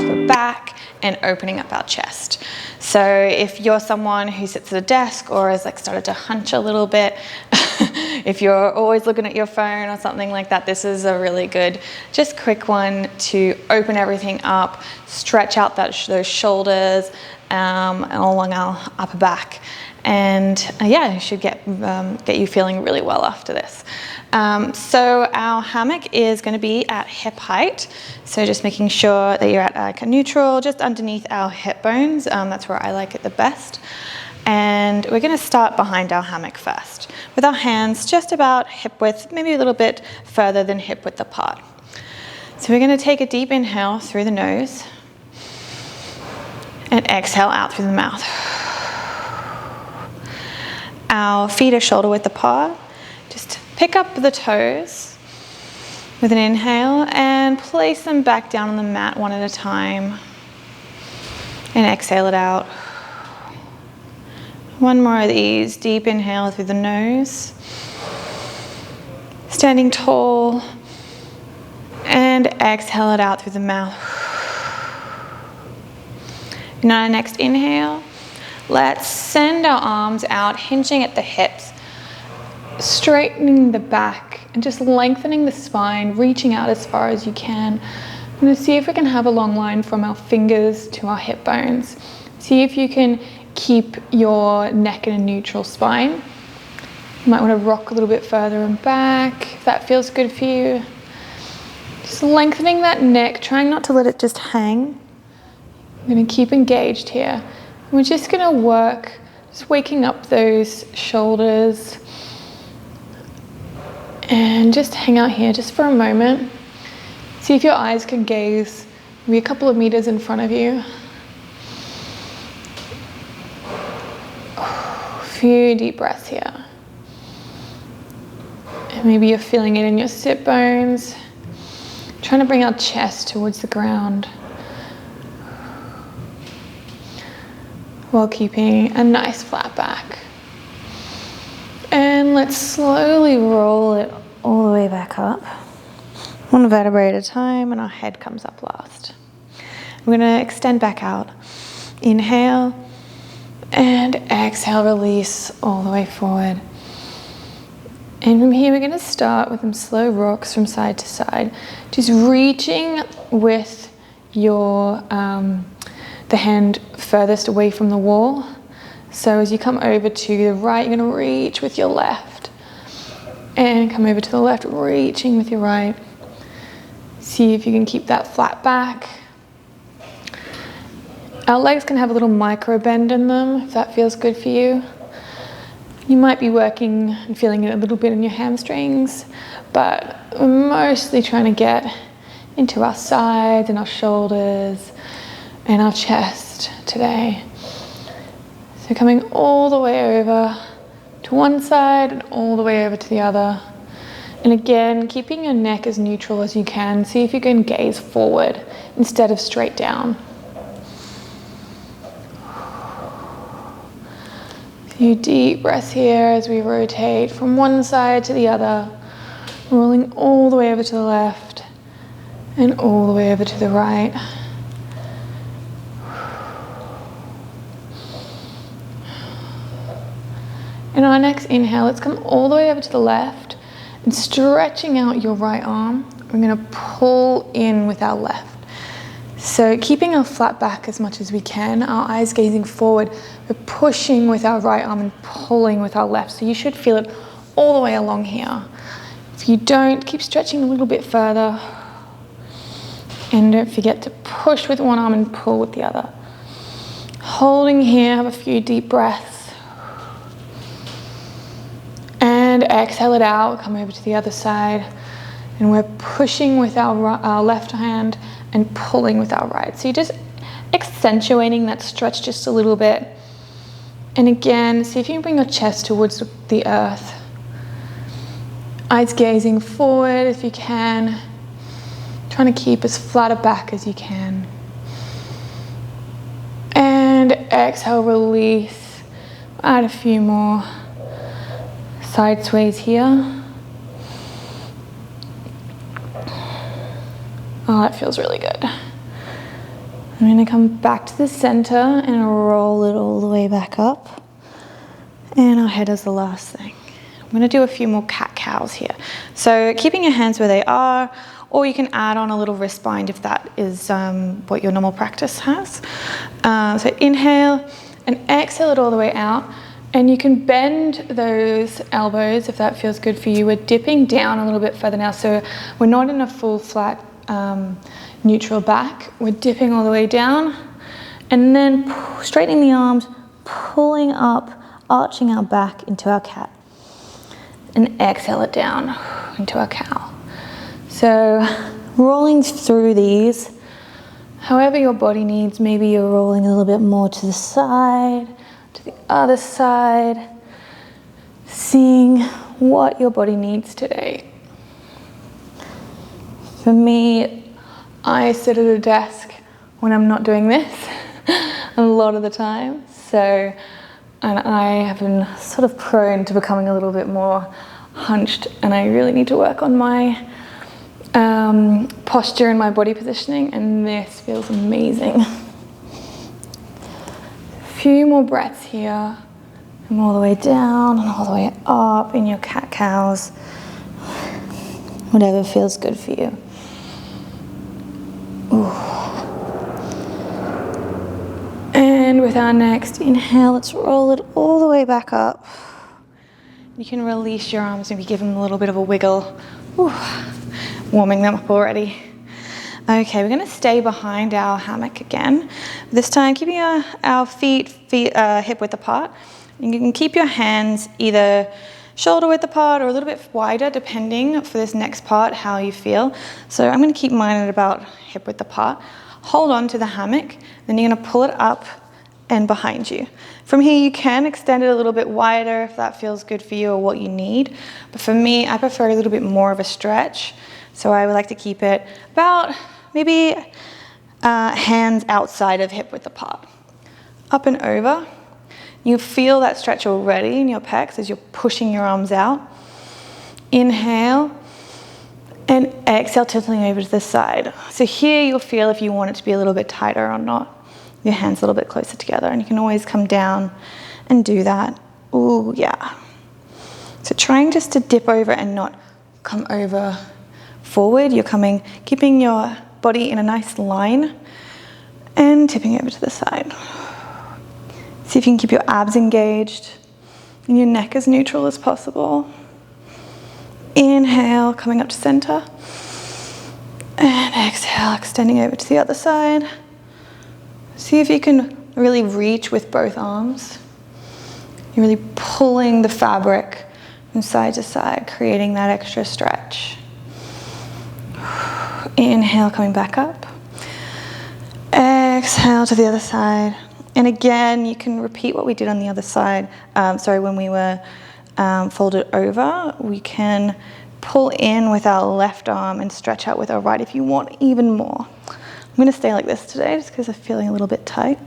upper back and opening up our chest. So if you're someone who sits at a desk or has like started to hunch a little bit, if you're always looking at your phone or something like that, this is a really good, just quick one to open everything up, stretch out those shoulders and along our upper back. And yeah, it should get you feeling really well after this. So our hammock is going to be at hip height. So just making sure that you're at like a neutral, just underneath our hip bones. That's where I like it the best. And we're going to start behind our hammock first, with our hands just about hip width, maybe a little bit further than hip width apart. So we're going to take a deep inhale through the nose and exhale out through the mouth. Our feet are shoulder width apart. Just pick up the toes with an inhale and place them back down on the mat one at a time. And exhale it out. One more of these. Deep inhale through the nose. Standing tall. And exhale it out through the mouth. And on our next inhale, let's send our arms out, hinging at the hips, straightening the back, and just lengthening the spine, reaching out as far as you can. I'm going to see if we can have a long line from our fingers to our hip bones. See if you can keep your neck in a neutral spine. You might want to rock a little bit further and back, if that feels good for you. Just lengthening that neck, trying not to let it just hang. I'm going to keep engaged here. We're just going to work, just waking up those shoulders. And just hang out here just for a moment. See if your eyes can gaze maybe a couple of meters in front of you. A few deep breaths here. And maybe you're feeling it in your sit bones. Trying to bring our chest towards the ground, while keeping a nice flat back. And let's slowly roll it all the way back up. One vertebrae at a time, and our head comes up last. We're going to extend back out. Inhale, and exhale, release all the way forward. And from here, we're going to start with some slow rocks from side to side. Just reaching with your the hand furthest away from the wall. So as you come over to the right, you're going to reach with your left. And come over to the left, reaching with your right. See if you can keep that flat back. Our legs can have a little micro bend in them, if that feels good for you. You might be working and feeling it a little bit in your hamstrings, but we're mostly trying to get into our sides and our shoulders and our chest today. So coming all the way over to one side and all the way over to the other. And again, keeping your neck as neutral as you can. See if you can gaze forward instead of straight down. A few deep breaths here as we rotate from one side to the other, rolling all the way over to the left and all the way over to the right. And our next inhale, let's come all the way over to the left and stretching out your right arm. We're going to pull in with our left. So keeping our flat back as much as we can, our eyes gazing forward, we're pushing with our right arm and pulling with our left. So you should feel it all the way along here. If you don't, keep stretching a little bit further. And don't forget to push with one arm and pull with the other. Holding here, have a few deep breaths. And exhale it out, come over to the other side. And we're pushing with our left hand and pulling with our right. So you're just accentuating that stretch just a little bit. And again, see if you can bring your chest towards the earth. Eyes gazing forward if you can. Trying to keep as flat a back as you can. And exhale, release. Add a few more side sways here. Oh, that feels really good. I'm gonna come back to the center and roll it all the way back up. And our head is the last thing. I'm gonna do a few more cat-cows here. So keeping your hands where they are, or you can add on a little wrist bind if that is what your normal practice has. So inhale and exhale it all the way out. And you can bend those elbows if that feels good for you. We're dipping down a little bit further now, so we're not in a full flat neutral back. We're dipping all the way down and then straightening the arms, pulling up, arching our back into our cat. And exhale it down into our cow. So rolling through these, however your body needs. Maybe you're rolling a little bit more to the side, to the other side, seeing what your body needs today. For me, I sit at a desk when I'm not doing this a lot of the time. So, and I have been sort of prone to becoming a little bit more hunched, and I really need to work on my posture and my body positioning, and this feels amazing. A few more breaths here, and all the way down and all the way up in your cat-cows. Whatever feels good for you. Ooh. And with our next inhale, let's roll it all the way back up. You can release your arms, maybe give them a little bit of a wiggle. Ooh. Warming them up already. Okay, we're gonna stay behind our hammock again. This time, keeping our feet hip width apart. And you can keep your hands either shoulder width apart or a little bit wider, depending for this next part, how you feel. So I'm gonna keep mine at about hip width apart. Hold on to the hammock, then you're gonna pull it up and behind you. From here, you can extend it a little bit wider if that feels good for you or what you need. But for me, I prefer a little bit more of a stretch. So I would like to keep it about maybe hands outside of hip width apart. Up and over. You feel that stretch already in your pecs as you're pushing your arms out. Inhale and exhale, tilting over to the side. So here you'll feel if you want it to be a little bit tighter or not. Your hands a little bit closer together, and you can always come down and do that. Ooh, yeah. So trying just to dip over and not come over forward. You're keeping your body in a nice line and tipping over to the side. See if you can keep your abs engaged and your neck as neutral as possible. Inhale, coming up to center. And exhale, extending over to the other side. See if you can really reach with both arms. You're really pulling the fabric from side to side, creating that extra stretch. Inhale, coming back up. Exhale to the other side. And again, you can repeat what we did on the other side. When we were folded over, we can pull in with our left arm and stretch out with our right if you want even more. I'm gonna stay like this today just because I'm feeling a little bit tight.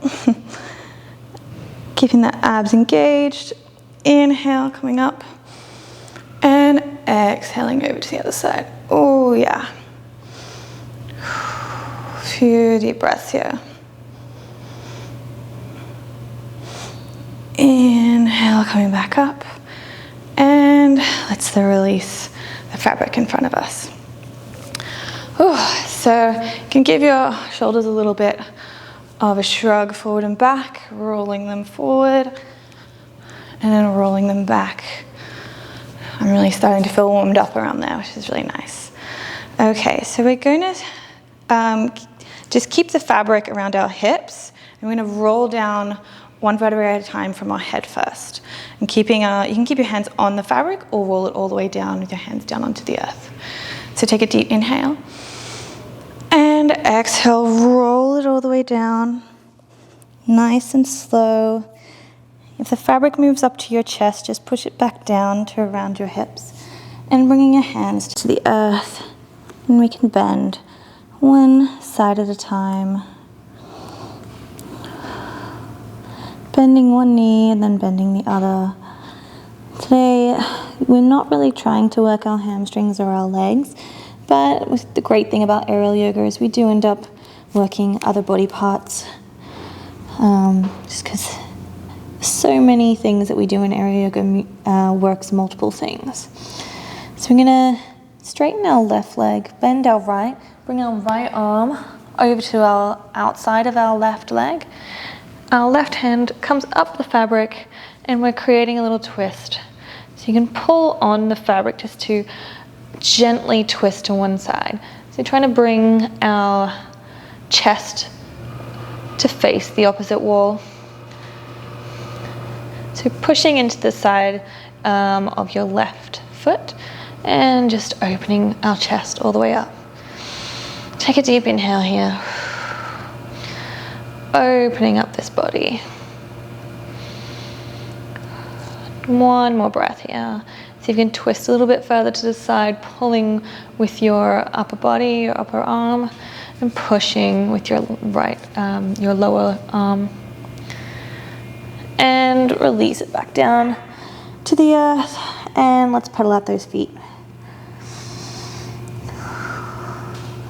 Keeping the abs engaged. Inhale, coming up. And exhaling over to the other side. Oh yeah. Few deep breaths here. Inhale, coming back up. And let's release the fabric in front of us. Ooh, so you can give your shoulders a little bit of a shrug forward and back, rolling them forward, and then rolling them back. I'm really starting to feel warmed up around there, which is really nice. Okay, so we're going to just keep the fabric around our hips, and we're going to roll down one vertebrae at a time from our head first. And you can keep your hands on the fabric or roll it all the way down with your hands down onto the earth. So take a deep inhale. And exhale, roll it all the way down. Nice and slow. If the fabric moves up to your chest, just push it back down to around your hips. And bringing your hands to the earth. And we can bend one side at a time. Bending one knee and then bending the other. Today, we're not really trying to work our hamstrings or our legs, but the great thing about aerial yoga is we do end up working other body parts, just because so many things that we do in aerial yoga works multiple things. So we're gonna straighten our left leg, bend our right, bring our right arm over to our outside of our left leg. Our left hand comes up the fabric and we're creating a little twist. So you can pull on the fabric just to gently twist to one side. So you're trying to bring our chest to face the opposite wall. So pushing into the side of your left foot and just opening our chest all the way up. Take a deep inhale here. Opening up this body. One more breath here. See if you can twist a little bit further to the side, pulling with your upper body, your upper arm, and pushing with your right, your lower arm. And release it back down to the earth. And let's pedal out those feet.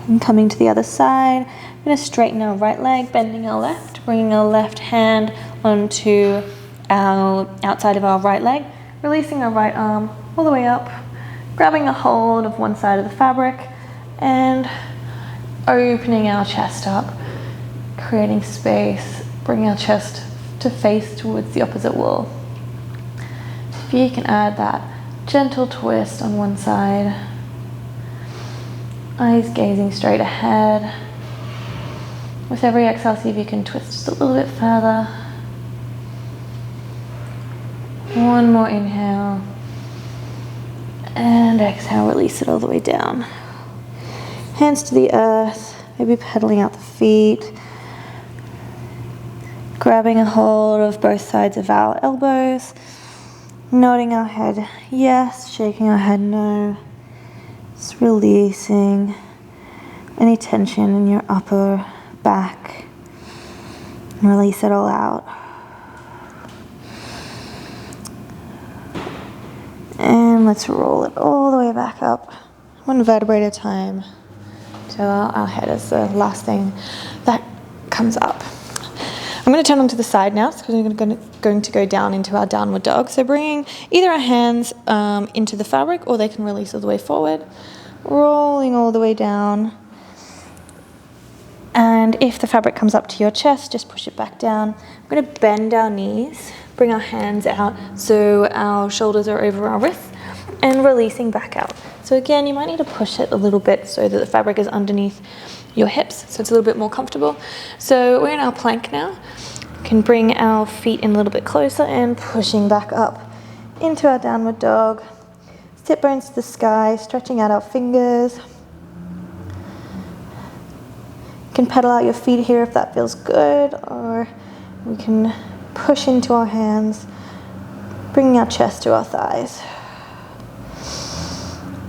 And coming to the other side, we're going to straighten our right leg, bending our left, bringing our left hand onto our outside of our right leg, releasing our right arm all the way up, grabbing a hold of one side of the fabric, and opening our chest up, creating space, bringing our chest to face towards the opposite wall. If you can add that gentle twist on one side, eyes gazing straight ahead. With every exhale, see if you can twist just a little bit further. One more inhale. And exhale, release it all the way down. Hands to the earth, maybe pedaling out the feet. Grabbing a hold of both sides of our elbows. Nodding our head yes, shaking our head no. Just releasing any tension in your upper back. And release it all out. And let's roll it all the way back up, one vertebrae at a time, till our head is the last thing that comes up. I'm going to turn onto the side now, because we're going to go down into our downward dog. So bringing either our hands into the fabric, or they can release all the way forward, rolling all the way down. And if the fabric comes up to your chest, just push it back down. We're going to bend our knees, bring our hands out so our shoulders are over our wrists, and releasing back out. So again, you might need to push it a little bit so that the fabric is underneath your hips, so it's a little bit more comfortable. So we're in our plank now. We can bring our feet in a little bit closer and pushing back up into our downward dog. Sit bones to the sky, stretching out our fingers. You can pedal out your feet here if that feels good, or we can push into our hands, bringing our chest to our thighs.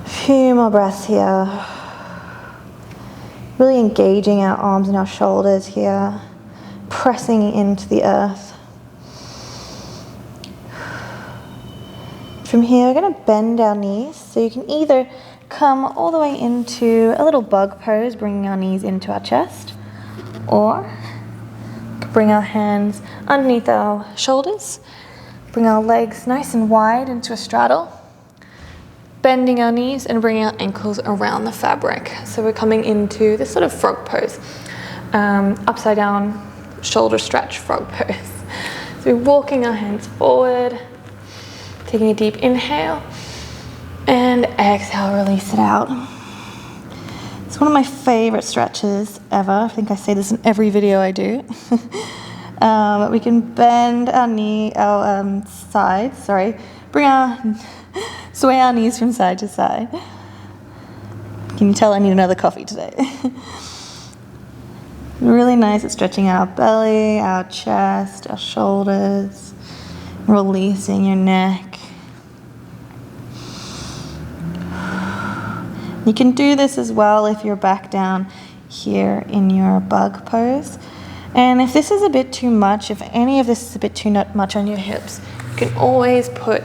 A few more breaths here. Really engaging our arms and our shoulders here, pressing into the earth. From here, we're going to bend our knees, so you can either come all the way into a little bug pose, bringing our knees into our chest, or bring our hands underneath our shoulders, bring our legs nice and wide into a straddle, bending our knees and bringing our ankles around the fabric. So we're coming into this sort of frog pose, upside down shoulder stretch frog pose. So we're walking our hands forward, taking a deep inhale, and exhale, release it out. It's one of my favorite stretches ever. I think I say this in every video I do. We can bend our sides, sway our knees from side to side. Can you tell I need another coffee today? Really nice at stretching out our belly, our chest, our shoulders, releasing your neck. You can do this as well if you're back down here in your bug pose. And if this is a bit too much, if any of this is a bit too much on your hips, you can always put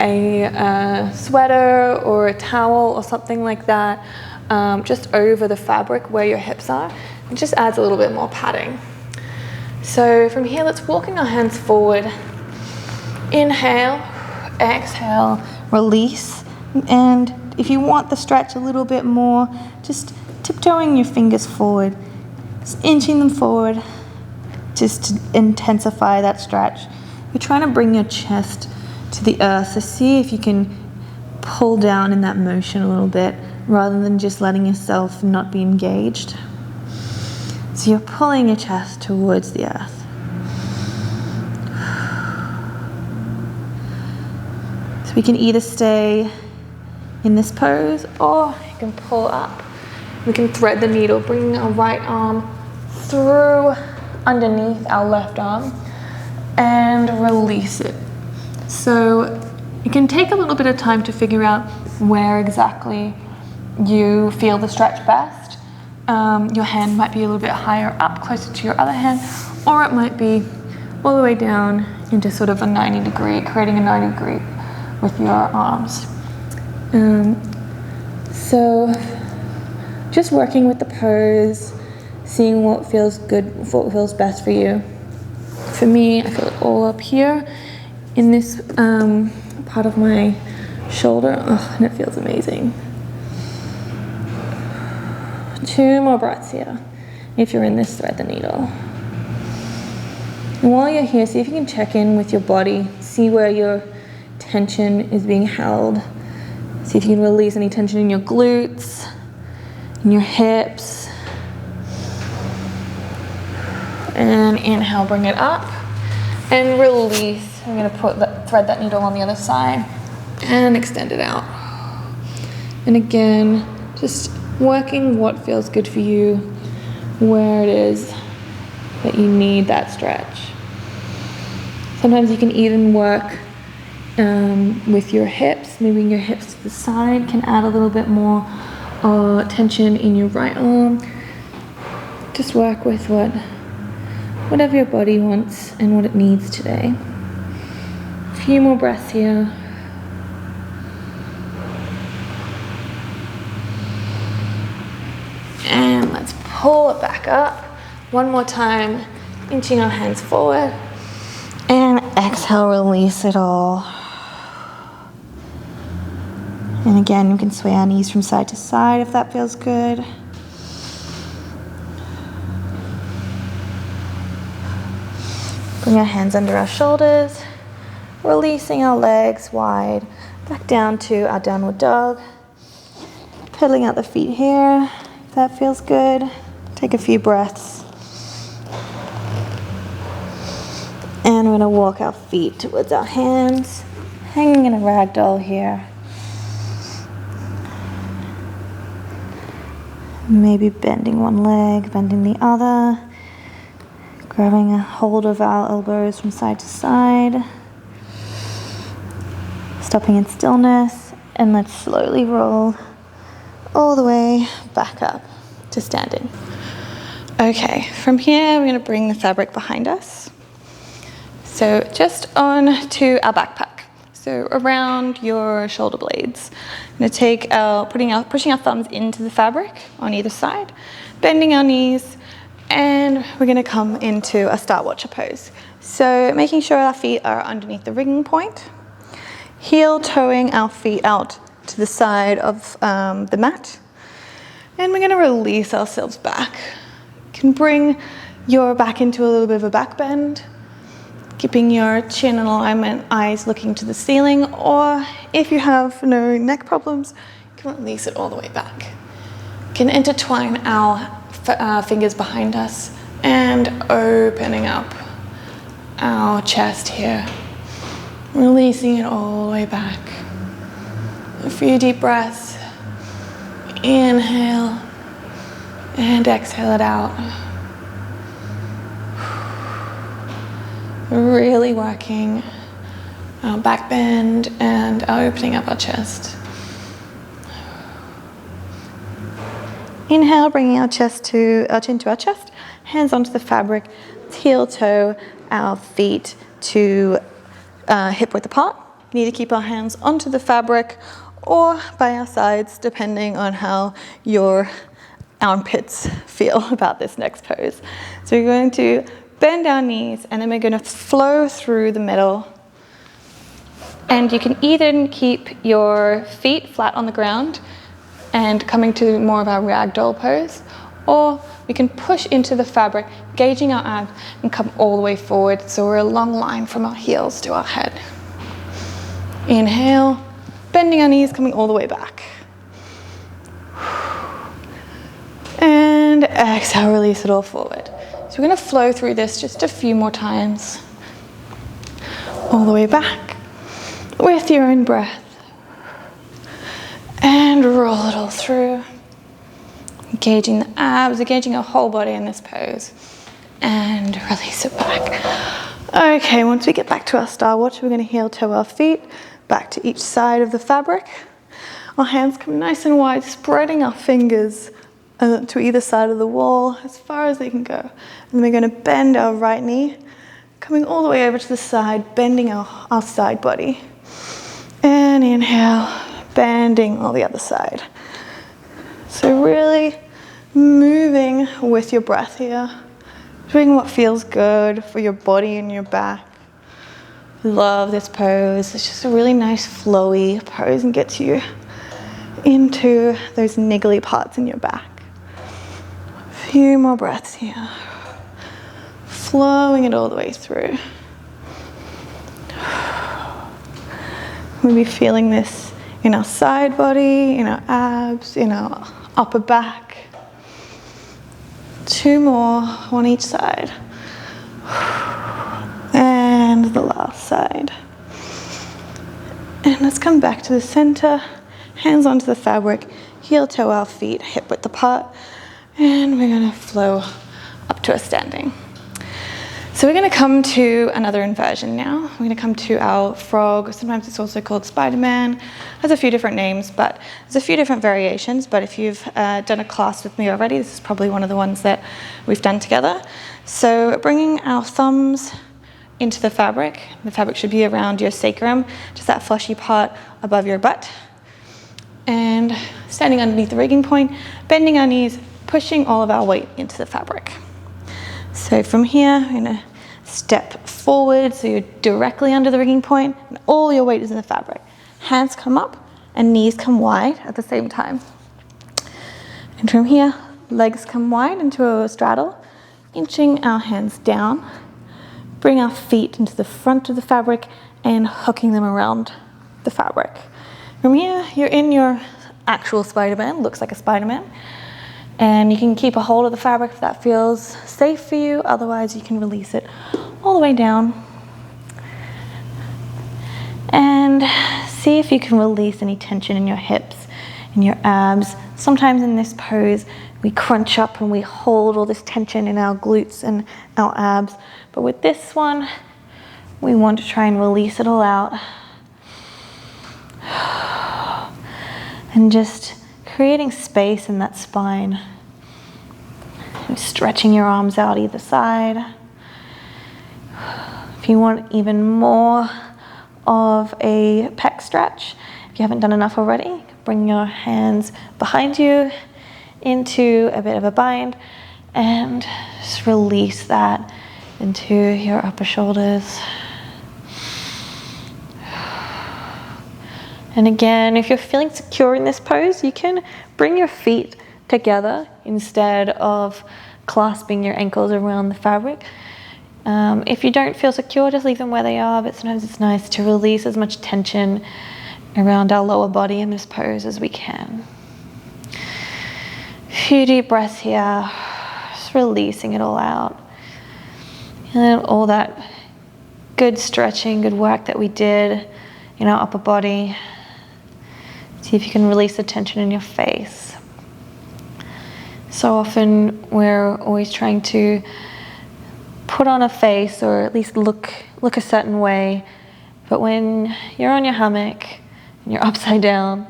a sweater or a towel or something like that just over the fabric where your hips are. It just adds a little bit more padding. So from here, let's walking our hands forward. Inhale, exhale, Release. And if you want the stretch a little bit more, just tiptoeing your fingers forward, just inching them forward, just to intensify that stretch. You're trying to bring your chest to the earth, so see if you can pull down in that motion a little bit rather than just letting yourself not be engaged. So you're pulling your chest towards the earth. So we can either stay in this pose or you can pull up. We can thread the needle, bringing our right arm through underneath our left arm and release it. So it can take a little bit of time to figure out where exactly you feel the stretch best. Your hand might be a little bit higher up, closer to your other hand, or it might be all the way down into sort of a 90 degree, creating a 90 degree with your arms. So just working with the pose, seeing what feels good, what feels best for you. For me, I feel it all up here in this part of my shoulder, and it feels amazing. 2 more breaths here. If you're in this, thread the needle. And while you're here, see if you can check in with your body, see where your tension is being held. See if you can release any tension in your glutes, in your hips. And inhale, bring it up. And release. I'm going to thread that needle on the other side and extend it out. And again, just working what feels good for you, where it is that you need that stretch. Sometimes you can even work with your hips, moving your hips to the side can add a little bit more tension in your right arm. Just work with whatever your body wants and what it needs today. A few more breaths here. And let's pull it back up. One more time, inching our hands forward. And exhale, release it all. And again, we can sway our knees from side to side if that feels good. Bring our hands under our shoulders, releasing our legs wide, back down to our downward dog. Pedaling out the feet here, if that feels good. Take a few breaths. And we're gonna walk our feet towards our hands, hanging in a ragdoll here. Maybe bending one leg, bending the other. Grabbing a hold of our elbows from side to side. Stopping in stillness, and let's slowly roll all the way back up to standing. Okay, from here we're going to bring the fabric behind us. So just on to our backpack. So around your shoulder blades. I'm going to take pushing our thumbs into the fabric on either side, bending our knees, and we're going to come into a Star Watcher pose. So making sure our feet are underneath the ringing point, heel toeing our feet out to the side of the mat, and we're going to release ourselves back. You can bring your back into a little bit of a back bend, keeping your chin in alignment, eyes looking to the ceiling, or if you have no neck problems, you can release it all the way back. You can intertwine our fingers behind us and opening up our chest here, releasing it all the way back. A few deep breaths. Inhale and exhale it out. Really working our back bend and our opening up our chest. Inhale, bringing our chin to our chest, hands onto the fabric, heel toe our feet to hip width apart. We need to keep our hands onto the fabric or by our sides, depending on how your armpits feel about this next pose. So we're going to bend our knees and then we're going to flow through the middle. And you can either keep your feet flat on the ground and coming to more of our ragdoll pose, or we can push into the fabric, gauging our abs and come all the way forward so we're a long line from our heels to our head. Inhale, bending our knees, coming all the way back. And exhale, release it all forward. So we're going to flow through this just a few more times. All the way back with your own breath. And roll it all through. Engaging the abs, engaging our whole body in this pose. And release it back. Okay, once we get back to our Star Watch, we're going to heel toe our feet back to each side of the fabric. Our hands come nice and wide, spreading our fingers to either side of the wall as far as they can go. And then we're going to bend our right knee, coming all the way over to the side, bending our side body. And inhale, bending on the other side. So really moving with your breath here, doing what feels good for your body and your back. Love this pose. It's just a really nice flowy pose and gets you into those niggly parts in your back. A few more breaths here. Flowing it all the way through. We'll be feeling this in our side body, in our abs, in our upper back. 2 more on each side. And the last side. And let's come back to the center. Hands onto the fabric, heel toe our feet, hip width apart. And we're going to flow up to a standing. So we're going to come to another inversion now. We're going to come to our frog. Sometimes it's also called Spiderman. Has a few different names, but there's a few different variations. But if you've done a class with me already, this is probably one of the ones that we've done together. So bringing our thumbs into the fabric. The fabric should be around your sacrum, just that fleshy part above your butt. And standing underneath the rigging point, bending our knees, pushing all of our weight into the fabric. So from here, we're going to step forward so you're directly under the rigging point and all your weight is in the fabric. Hands come up and knees come wide at the same time. And from here, legs come wide into a straddle, inching our hands down. Bring our feet into the front of the fabric and hooking them around the fabric. From here, you're in your actual Spiderman, looks like a Spiderman. And you can keep a hold of the fabric if that feels safe for you. Otherwise, you can release it all the way down. And see if you can release any tension in your hips, in your abs. Sometimes in this pose, we crunch up and we hold all this tension in our glutes and our abs. But with this one, we want to try and release it all out. And just creating space in that spine. And stretching your arms out either side. If you want even more of a pec stretch, if you haven't done enough already, bring your hands behind you into a bit of a bind and just release that into your upper shoulders. And again, if you're feeling secure in this pose, you can bring your feet together instead of clasping your ankles around the fabric. If you don't feel secure, just leave them where they are, but sometimes it's nice to release as much tension around our lower body in this pose as we can. A few deep breaths here, just releasing it all out. And all that good stretching, good work that we did in our upper body. See if you can release the tension in your face. So often we're always trying to put on a face or at least look a certain way. But when you're on your hammock and you're upside down,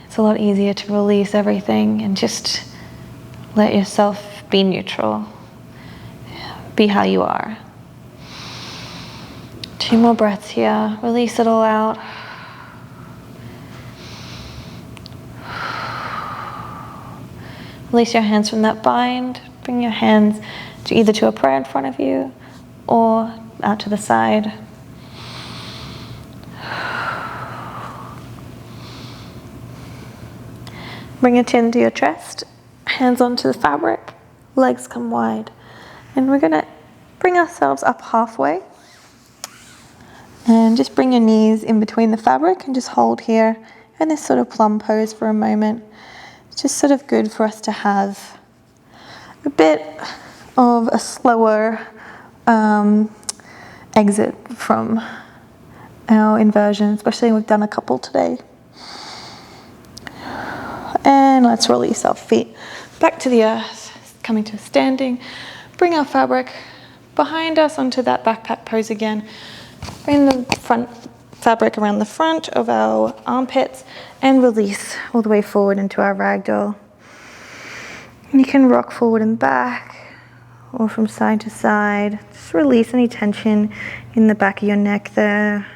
it's a lot easier to release everything and just let yourself be neutral. Be how you are. 2 more breaths here. Release it all out. Release your hands from that bind. Bring your hands to either to a prayer in front of you or out to the side. Bring your chin to your chest, hands onto the fabric, legs come wide. And we're gonna bring ourselves up halfway. And just bring your knees in between the fabric and just hold here in this sort of plum pose for a moment. It's just sort of good for us to have a bit of a slower exit from our inversion, especially we've done a couple today. And let's release our feet back to the earth, coming to standing. Bring our fabric behind us onto that backpack pose again. Bring the front fabric around the front of our armpits and release all the way forward into our ragdoll. And you can rock forward and back or from side to side. Just release any tension in the back of your neck there,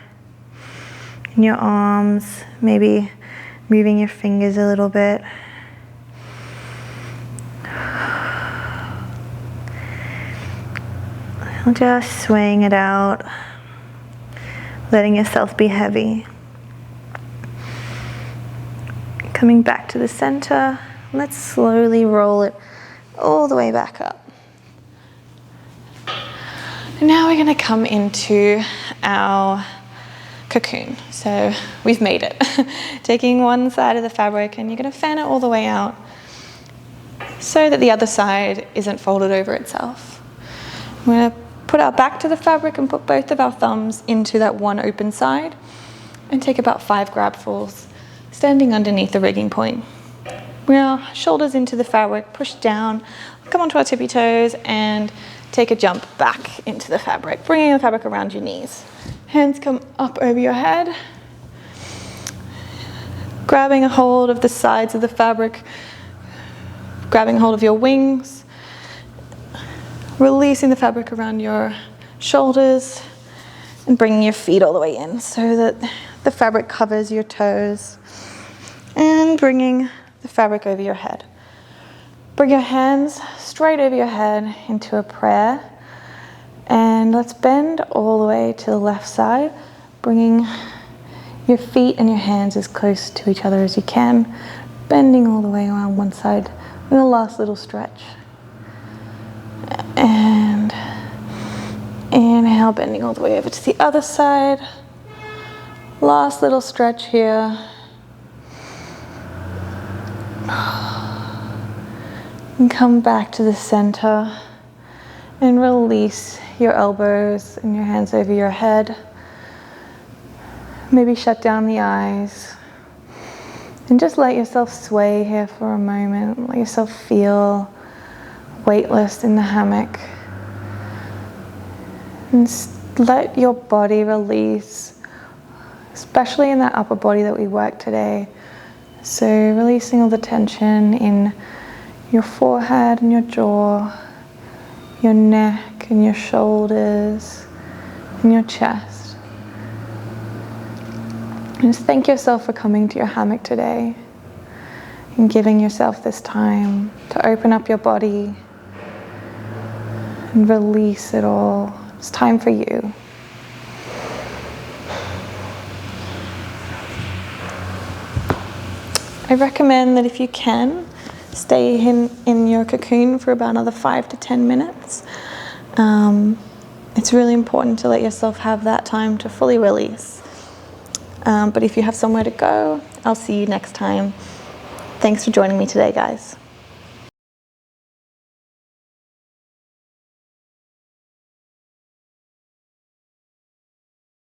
in your arms, maybe moving your fingers a little bit. Just swaying it out, letting yourself be heavy. Coming back to the center, let's slowly roll it all the way back up. And now we're going to come into our cocoon. So we've made it. Taking one side of the fabric and you're going to fan it all the way out so that the other side isn't folded over itself. I'm going to put our back to the fabric and put both of our thumbs into that one open side and take about 5 grabfuls, standing underneath the rigging point. Bring our shoulders into the fabric, push down, come onto our tippy toes and take a jump back into the fabric, bringing the fabric around your knees. Hands come up over your head, grabbing a hold of the sides of the fabric, grabbing hold of your wings, releasing the fabric around your shoulders and bringing your feet all the way in so that the fabric covers your toes and bringing the fabric over your head. Bring your hands straight over your head into a prayer and let's bend all the way to the left side, bringing your feet and your hands as close to each other as you can, bending all the way around one side with a last little stretch. And inhale, bending all the way over to the other side. Last little stretch here. And come back to the center and release your elbows and your hands over your head. Maybe shut down the eyes and just let yourself sway here for a moment. Let yourself feel weightless in the hammock. And let your body release, especially in that upper body that we worked today. So releasing all the tension in your forehead and your jaw, your neck and your shoulders and your chest. And just thank yourself for coming to your hammock today and giving yourself this time to open up your body and release it all. It's time for you. I recommend that if you can, stay in your cocoon for about another 5 to 10 minutes. It's really important to let yourself have that time to fully release. But if you have somewhere to go, I'll see you next time. Thanks for joining me today, guys.